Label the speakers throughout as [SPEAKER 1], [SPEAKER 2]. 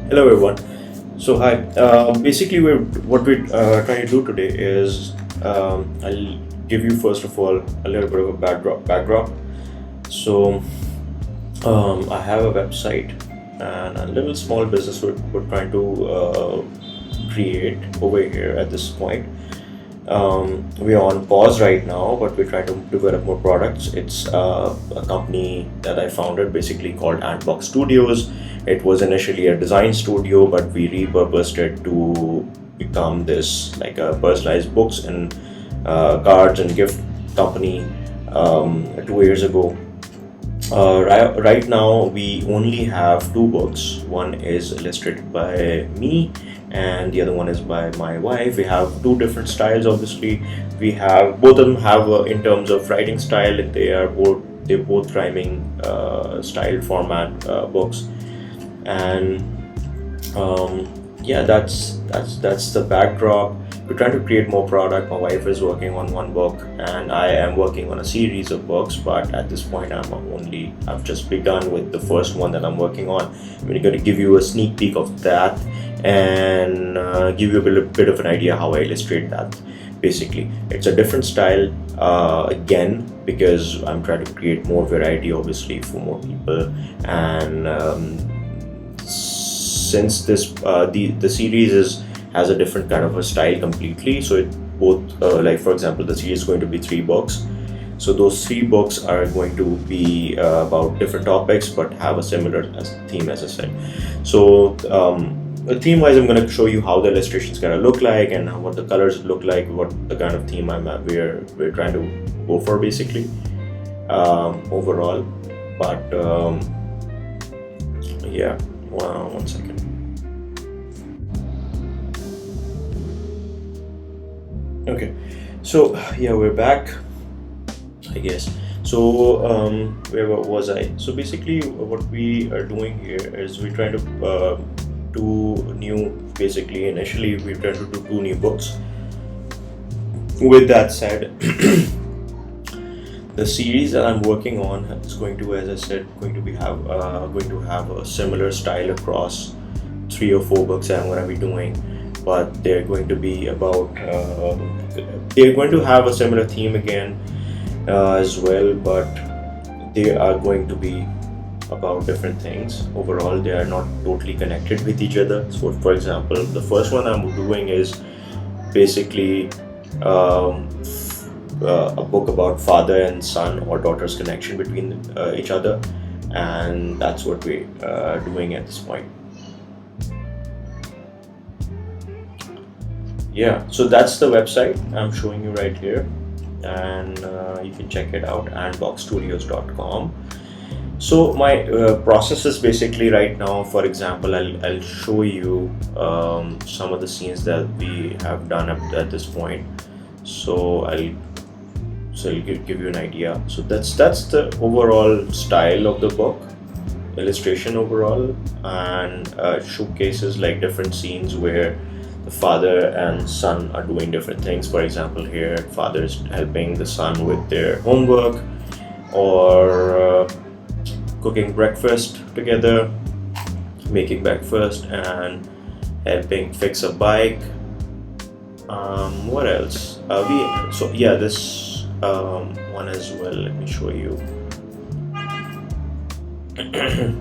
[SPEAKER 1] Hello everyone. So hi. Basically, what we're trying to do today is I'll give you first of all a little bit of a backdrop. So I have a website and a little small business we're trying to create over here at this point. We are on pause right now, but we're trying to develop more products. It's a company that I founded, basically called Antbox Studios. It was initially a design studio, but we repurposed it to become this like a personalized books and cards and gift company 2 years ago. Right now, we only have two books. One is illustrated by me, and the other one is by my wife. We have two different styles. Obviously, we have both of them have in terms of writing style. They're both rhyming style format books, and yeah, that's the backdrop. We're trying to create more product. My wife is working on one book, and I am working on a series of books. But at this point, I've just begun with the first one that I'm working on. I'm going to give you a sneak peek of that and give you a bit of an idea how I illustrate that. Basically, it's a different style again because I'm trying to create more variety, obviously, for more people. And since the series has a different kind of a style completely, so it both like for example, the series is going to be three books. So those three books are going to be about different topics, but have a similar theme, as I said. So theme wise, I'm going to show you how the illustrations going to look like and what the colors look like, what the kind of theme we're trying to go for, basically, overall. But yeah, one second. Okay, so yeah, we're back, I guess. So where was I? So basically, what we are doing here is we're trying to do new. Basically, initially we tried to do two new books. With that said, the series that I'm working on is going to, as I said, going to have a similar style across 3 or 4 books that I'm going to be doing. But they're going to be about they're going to have a similar theme again as well, but they are going to be about different things. Overall, they are not totally connected with each other. So for example, the first one I'm doing is basically a book about father and son or daughter's connection between each other, and that's what we're doing at this point. Yeah, so that's the website I'm showing you right here, and you can check it out, andboxstudios.com. So my process is basically right now, for example, I'll show you some of the scenes that we have done at this point. So I'll give you an idea. So that's the overall style of the book, illustration overall, and showcases like different scenes where the father and son are doing different things. For example, here father is helping the son with their homework, or cooking breakfast together, making breakfast, and helping fix a bike. What else? This one as well. Let me show you.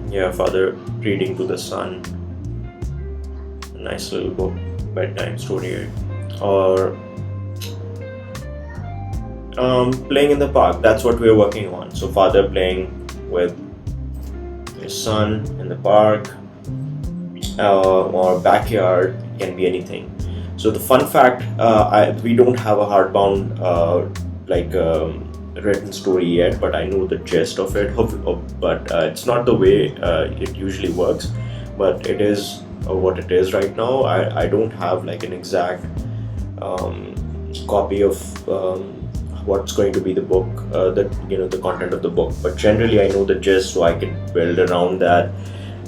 [SPEAKER 1] Yeah, father reading to the son. Nice little book, bedtime story, or playing in the park. That's what we're working on. So father playing with his son in the park or backyard, can be anything. So the fun fact, we don't have a hardbound written story yet, but I know the gist of it. But it's not the way it usually works, but it is what it is right now. I don't have like an exact copy of what's going to be the book, the content of the book, but generally I know the gist, so I can build around that.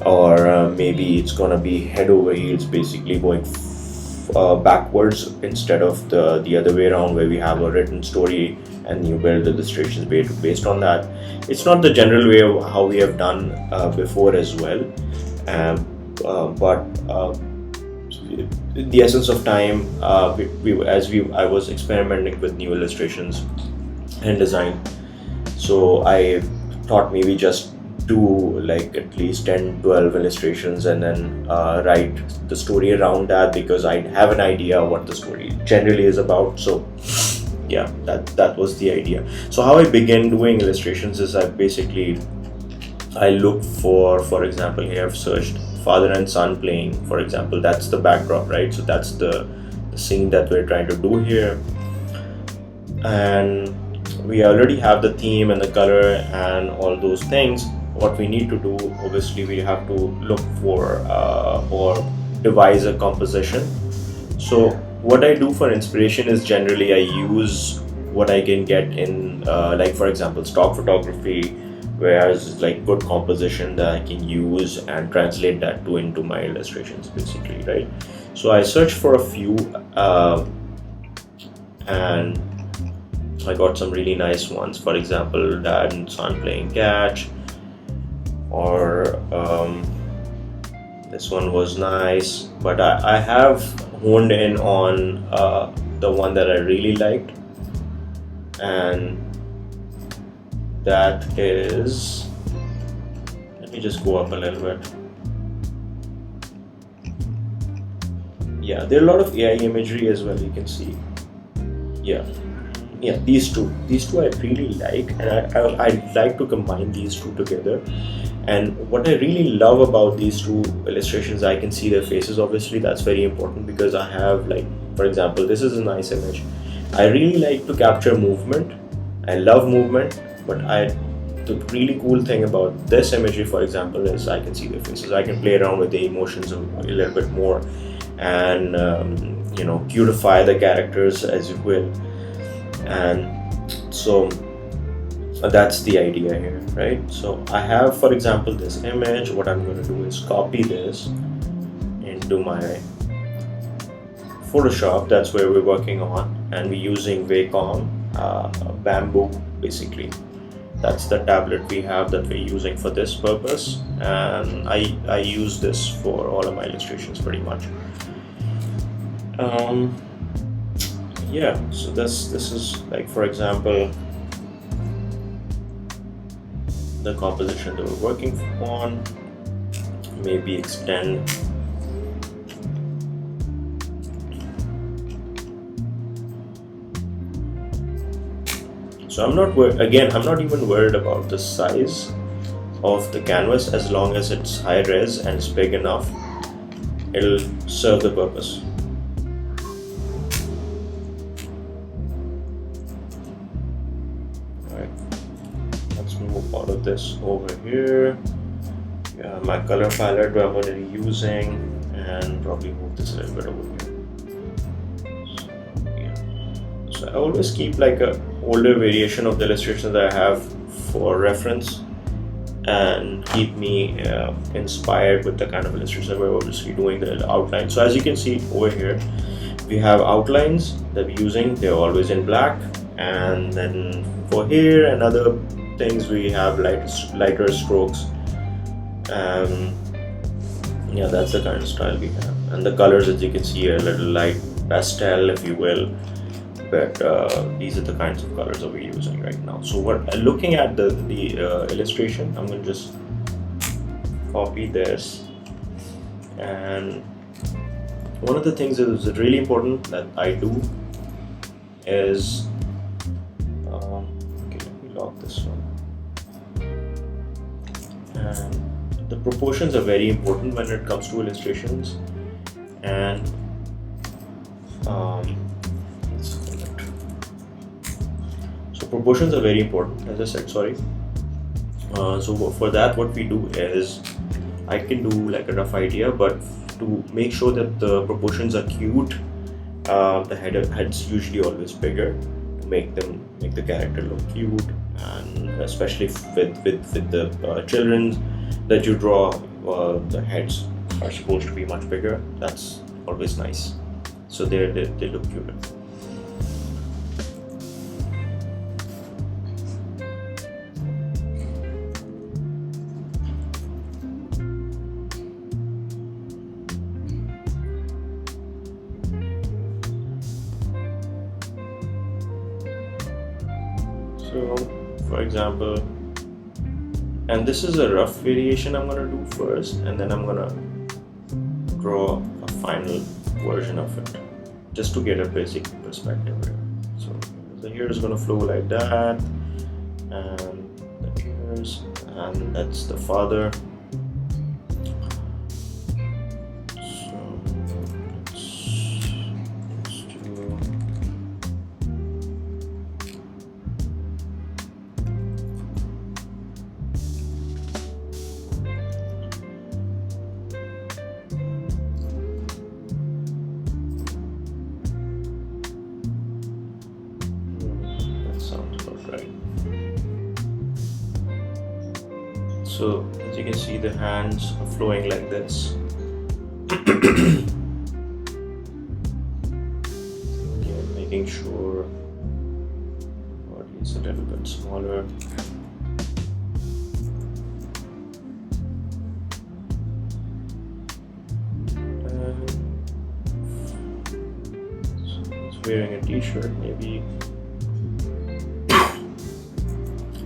[SPEAKER 1] Or maybe it's gonna be head over heels, basically going backwards instead of the other way around, where we have a written story and you build illustrations based on that. It's not the general way of how we have done before as well. but in the essence of time, I was experimenting with new illustrations and design. So I thought maybe just do like at least 10 12 illustrations and then write the story around that, because I have an idea what the story generally is about. So yeah, that was the idea. So how I began doing illustrations is I look for example, here I've searched father and son playing, for example. That's the backdrop, right? So that's the scene that we're trying to do here. And we already have the theme and the color and all those things. What we need to do, obviously, we have to look for or devise a composition. So what I do for inspiration is generally I use what I can get in, like for example, stock photography, whereas like good composition that I can use and translate that to into my illustrations, basically, right? So I searched for a few, and I got some really nice ones. For example, dad and son playing catch, or this one was nice. But I have honed in on the one that I really liked, and that is, let me just go up a little bit. Yeah, there are a lot of AI imagery as well, you can see. Yeah, these two I really like, and I'd like to combine these two together. And what I really love about these two illustrations, I can see their faces. Obviously, that's very important, because I have, like, for example, this is a nice image. I really like to capture movement. I love movement, but the really cool thing about this imagery, for example, is I can see their faces. I can play around with the emotions a little bit more, and beautify the characters, as you will. And so that's the idea here, right? So I have, for example, this image. What I'm going to do is copy this into my Photoshop. That's where we're working on, and we're using Wacom Bamboo, basically. That's the tablet we have that we're using for this purpose, and I use this for all of my illustrations pretty much. Yeah, so this is, like, for example, the composition that we're working on. Maybe extend so I'm not even worried about the size of the canvas. As long as it's high res and it's big enough, it'll serve the purpose. All of this over here. Yeah, my color palette I'm going to be using, and probably move this a little bit over here. So I always keep like a older variation of the illustrations that I have for reference, and keep me inspired with the kind of illustration we're obviously doing, the outline. So as you can see over here, we have outlines that we're using. They're always in black, and then for here and other things we have lighter strokes. Yeah, that's the kind of style we have. And the colors, as you can see, are a little light pastel, if you will, but these are the kinds of colors that we're using right now. So looking at the illustration, I'm going to just copy this. And one of the things that is really important that I do is lock this one. And the proportions are very important when it comes to illustrations, and so proportions are very important, as I said. Sorry. So for that, what we do is I can do like a rough idea, but to make sure that the proportions are cute, the head's usually always bigger to make the character look cute. And especially with the children that you draw, the heads are supposed to be much bigger. That's always nice. So they look cute. So, for example, and this is a rough variation I'm gonna do first, and then I'm gonna draw a final version of it, just to get a basic perspective here. So the hair is gonna flow like that, and the ears, and that's the father. So let's do. That sounds about right. So as you can see, the hands are flowing like this. Again, making sure body is a little bit smaller. And so he's wearing a t-shirt, maybe.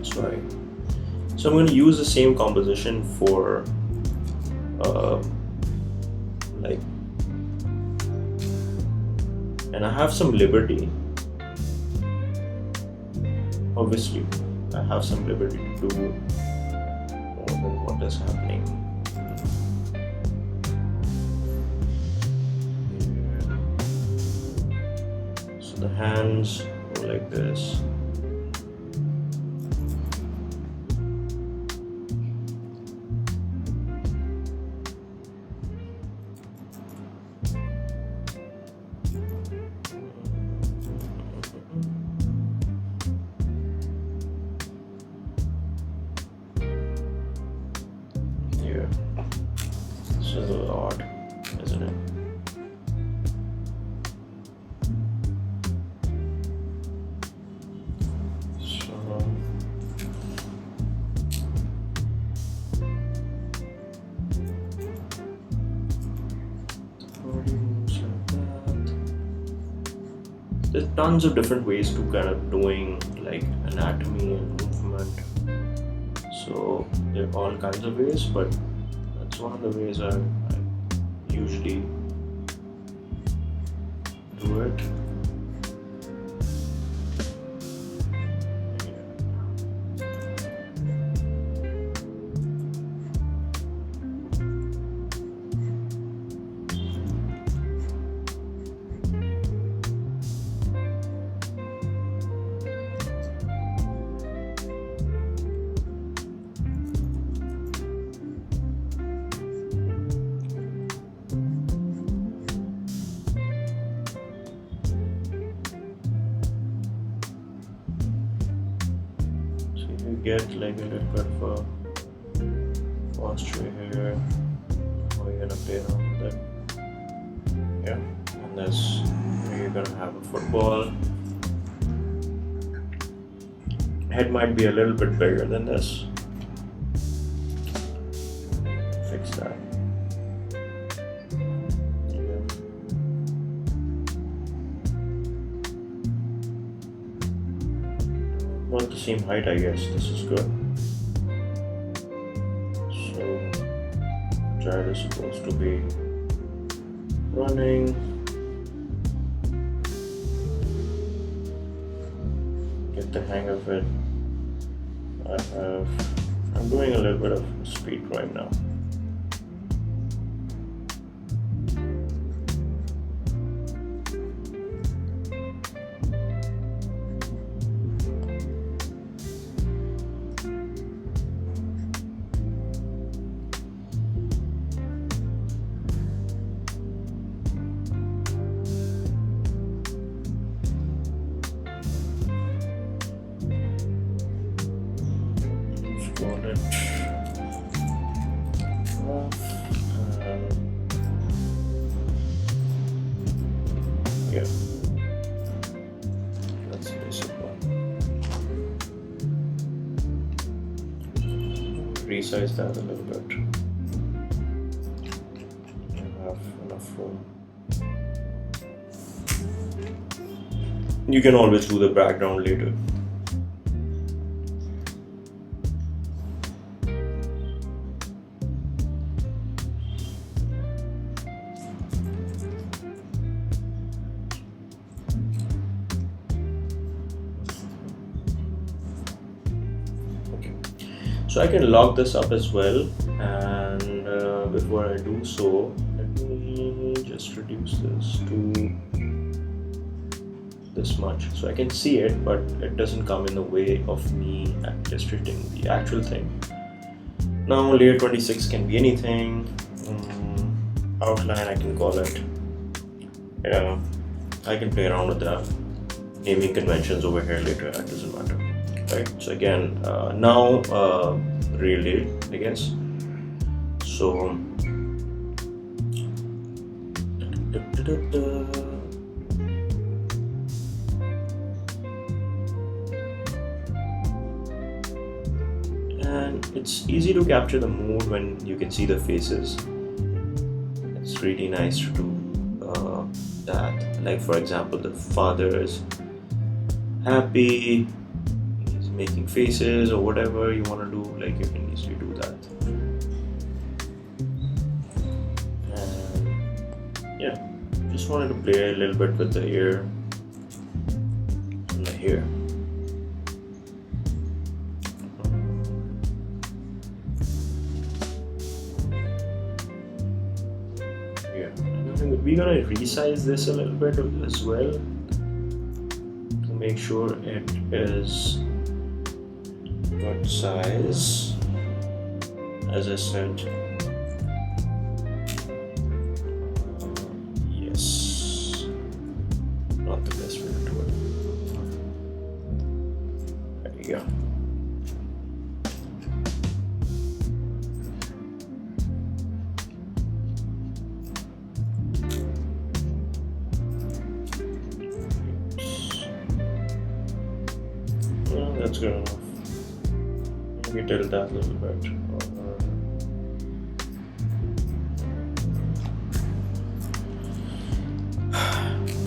[SPEAKER 1] Sorry. So I'm going to use the same composition for like, and I have some liberty. Obviously, I have some liberty to do more than what is happening. So the hands go like this. This is a little odd, isn't it? So body moves like that. There's tons of different ways to kind of doing like anatomy and movement. So there are all kinds of ways, but that's one of the ways I usually do it. Get like a little bit of a posture here. We're gonna play around with it. Yeah, and this we're gonna have a football. Head might be a little bit bigger than this. Fix that. Not the same height, I guess. This is good. So, child is supposed to be running. Get the hang of it. I'm doing a little bit of speed right now. Scroll it off. Yeah, that's the basic one. Resize that a little bit. You have enough room. You can always do the background later. So I can log this up as well, and before I do so, let me just reduce this to this much so I can see it, but it doesn't come in the way of me illustrating the actual thing. Now layer 26 can be anything. Outline, I can call it. I can play around with the naming conventions over here later, it doesn't matter. Right, so again, now real date, I guess. So and it's easy to capture the mood when you can see the faces. It's really nice to do that. Like for example, the father is happy, he's making faces or whatever you want to do, like you can easily do that. And yeah, just wanted to play a little bit with the ear and the hair. We're gonna resize this a little bit as well to make sure it is good size. As I said, yes, not the best way to do it. There you go. That's good enough. Maybe tilt that a little bit.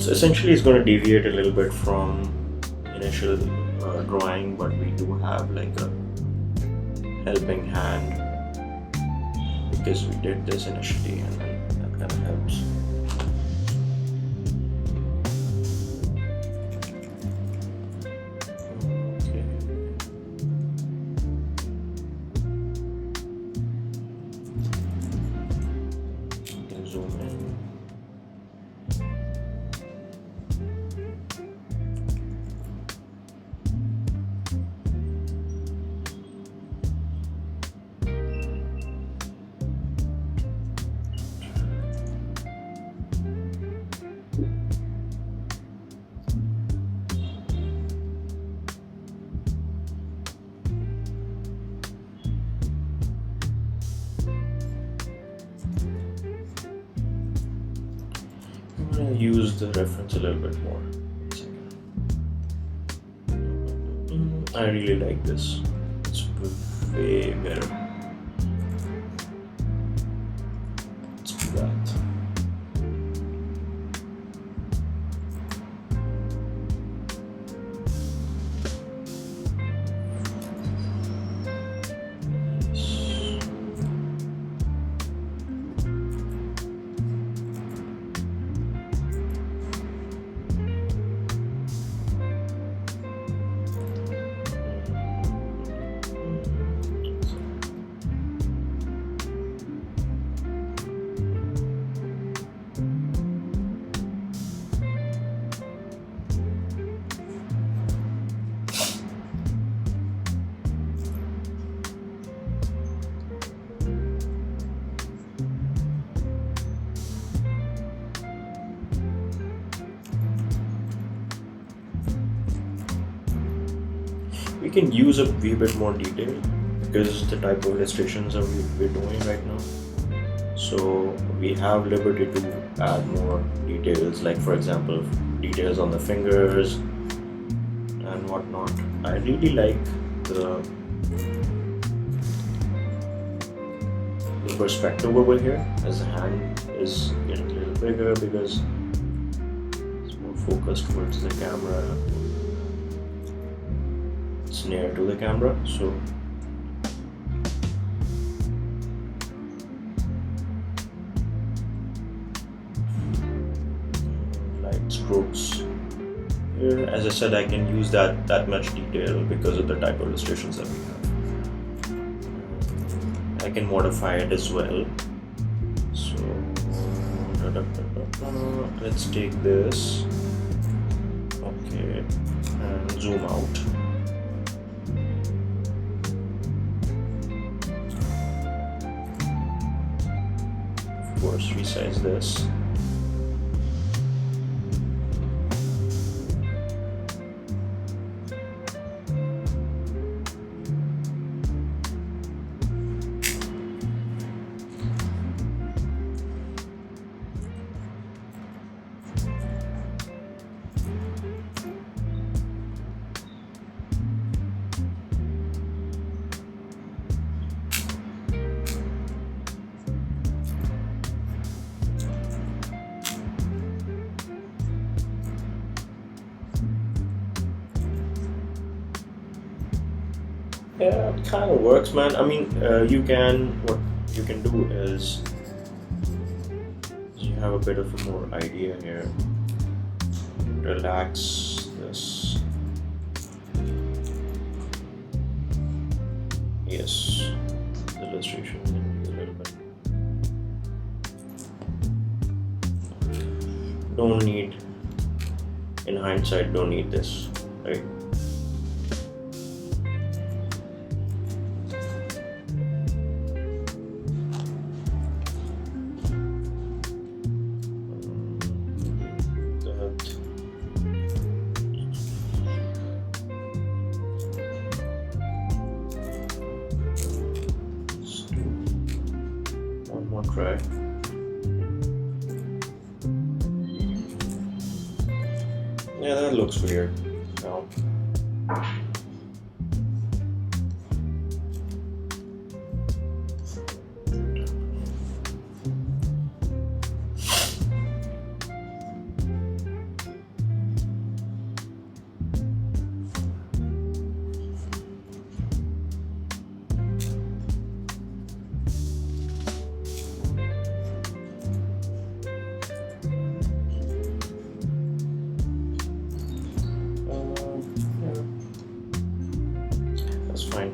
[SPEAKER 1] So essentially it's going to deviate a little bit from initial drawing, but we do have like a helping hand because we did this initially, and then that kind of helps. Use the reference a little bit more. I really like this. It's way better. Let's do that. We can use a wee bit more detail because the type of illustrations that we're doing right now. So we have liberty to add more details, like for example, details on the fingers and whatnot. I really like the perspective over here as the hand is getting a little bigger because it's more focused towards the camera. It's near to the camera, so light strokes here. As I said, I can use that much detail because of the type of illustrations that we have. can modify it as well. So let's take this, okay, and zoom out. Of course, resize this. Yeah, it kind of works, man. I mean, what you can do is you have a bit of a more idea here. Relax this. Yes, the illustration can be a little bit. Don't need, in hindsight, don't need this, right? More try. Yeah, that looks weird now. That's fine.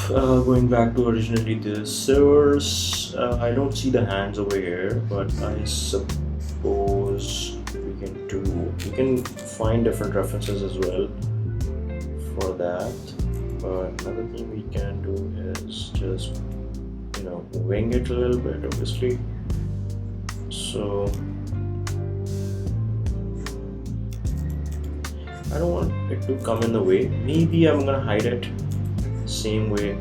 [SPEAKER 1] Going back to originally the servers, I don't see the hands over here, but I suppose we can find different references as well for that. But another thing we can do is just, wing it a little bit, obviously. So I don't want it to come in the way. Maybe I'm gonna hide it same way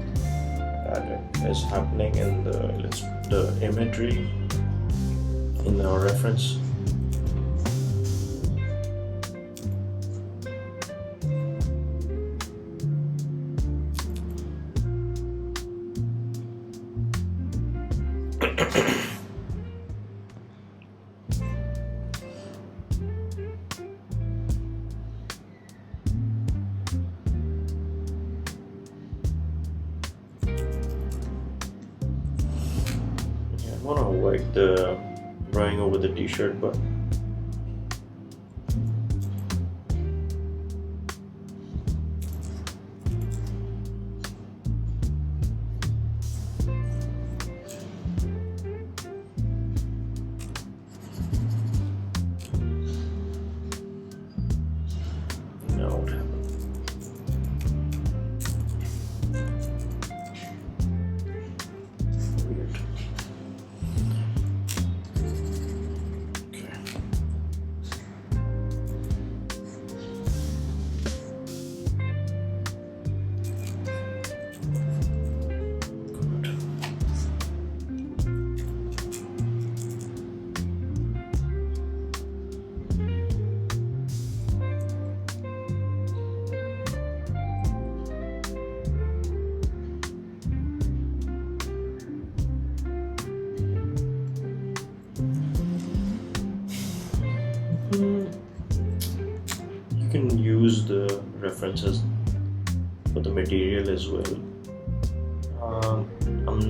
[SPEAKER 1] that it is happening in the imagery in our reference. I want to avoid the drawing over the t-shirt, but no, what happened? Weird. You can use the references for the material as well.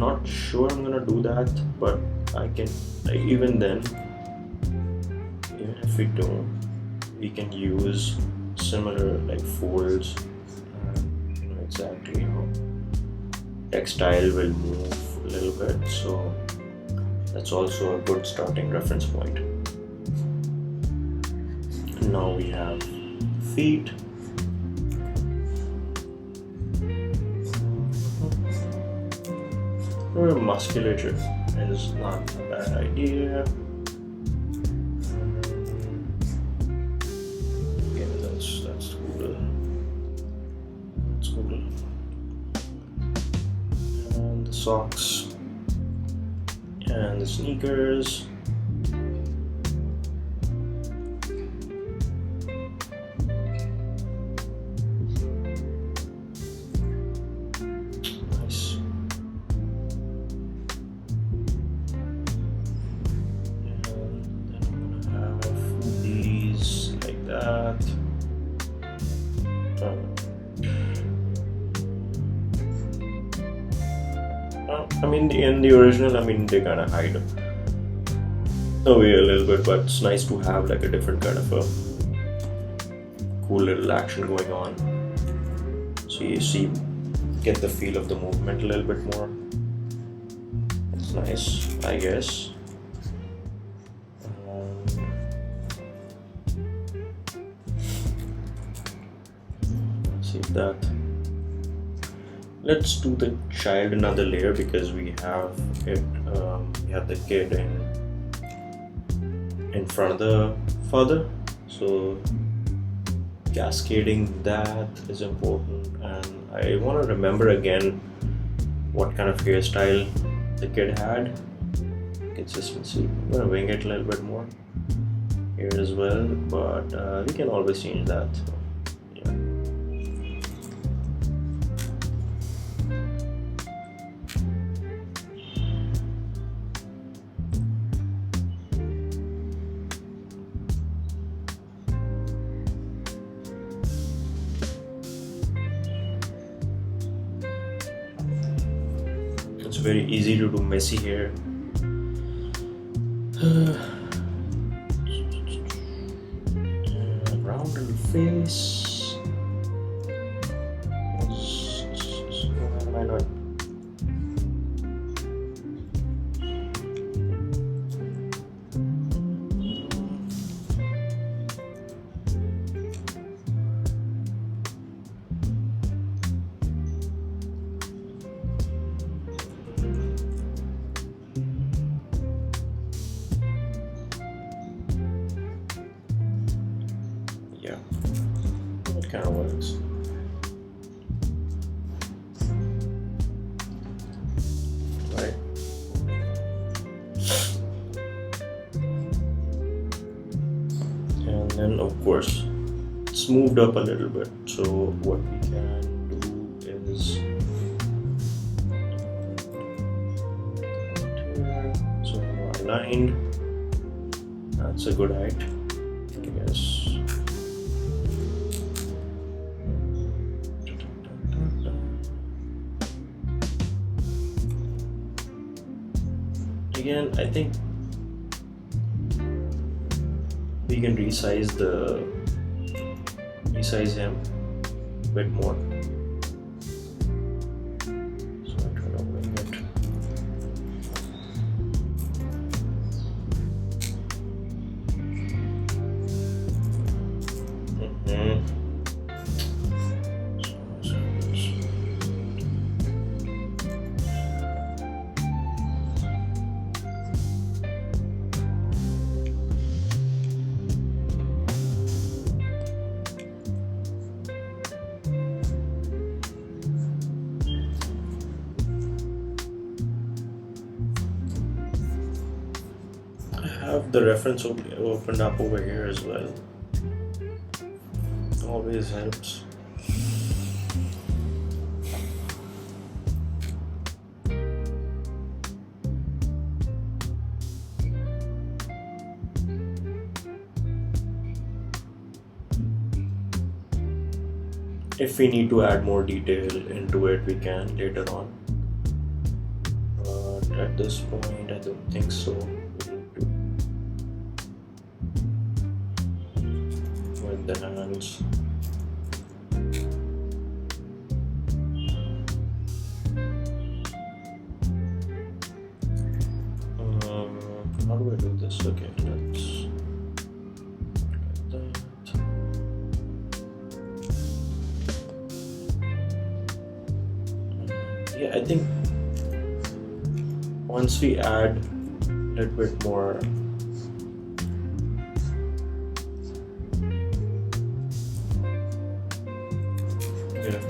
[SPEAKER 1] not sure I'm gonna do that, but I can, even then, even if we don't, we can use similar like folds, exactly how textile will move a little bit, so that's also a good starting reference point. Now we have feet. Musculature is not a bad idea. Okay, that's cool. That's cool. And the socks and the sneakers. I mean, in the original, I mean, they kind of hide away a little bit, but it's nice to have like a different kind of a cool little action going on. So you see, get the feel of the movement a little bit more. It's nice, I guess. Save that. Let's do the child another layer because we have it. We have the kid in front of the father, so cascading that is important. And I want to remember again what kind of hairstyle the kid had. Consistency. I'm gonna wing it a little bit more here as well, but we can always change that. Yeah. It's very easy to do messy hair. Round little face. Why not? Yeah, it kind of works. Right. And then, of course, it's moved up a little bit. So what we can do is so aligned. That's a good height, I guess. Again, I think we can resize him a bit more. So I try to wing it. Have the reference opened up over here as well. Always helps. If we need to add more detail into it, we can later on. this point, I don't think so. With the hands. How do I do this? Okay, let's like that. Yeah, I think once we add a little bit more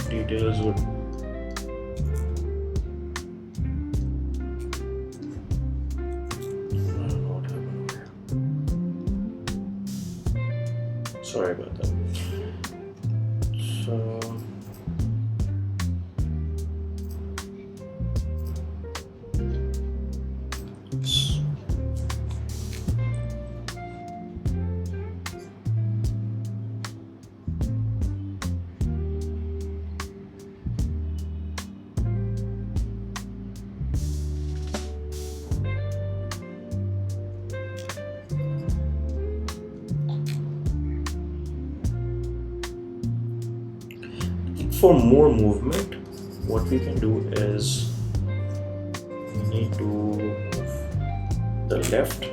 [SPEAKER 1] details would sorry about that. So for more movement, what we can do is we need to move the left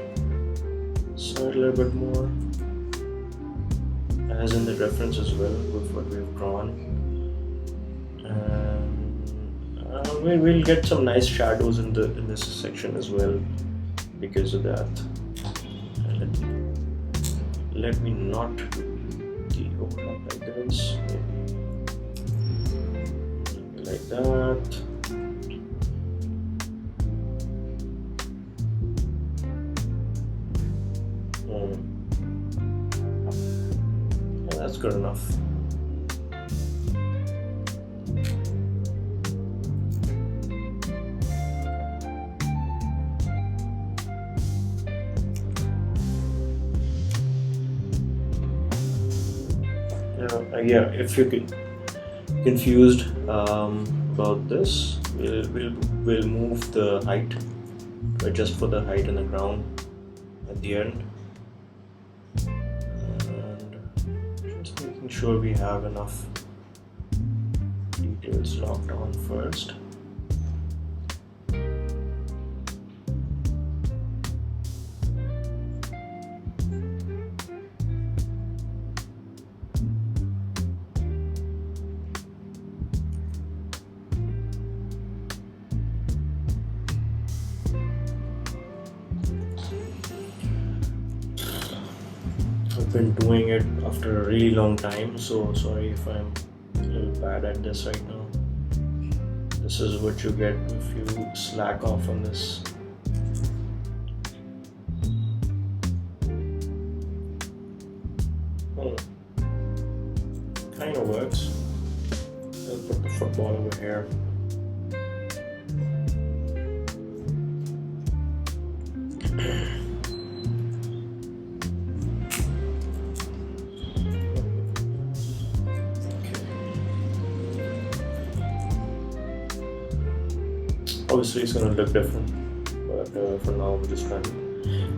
[SPEAKER 1] side a little bit more, as in the reference as well with what we've drawn, and we'll get some nice shadows in this section as well because of that. And let me not do the overlap like this. Like that. Yeah, that's good enough. Yeah, if you're confused about this, we'll move the height to adjust for the height and the ground at the end, and just making sure we have enough details locked on first. I've been doing it after a really long time, so sorry if I'm a little bad at this right now. This is what you get if you slack off on this. Kind of works. I'll put the football over here. Obviously it's going to look different, but for now we're just trying to,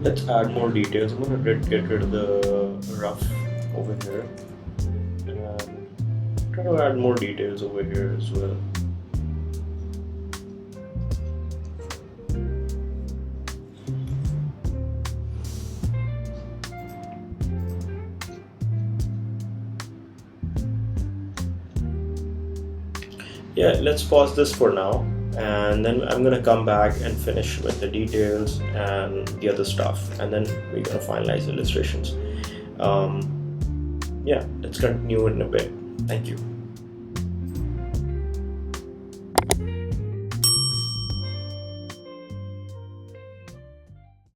[SPEAKER 1] let's add more details. I'm going to get rid of the rough over here and try to add more details over here as well. Yeah, let's pause this for now, and then I'm gonna come back and finish with the details and the other stuff, and then we're gonna finalize the illustrations. Yeah, let's continue in a bit. Thank you.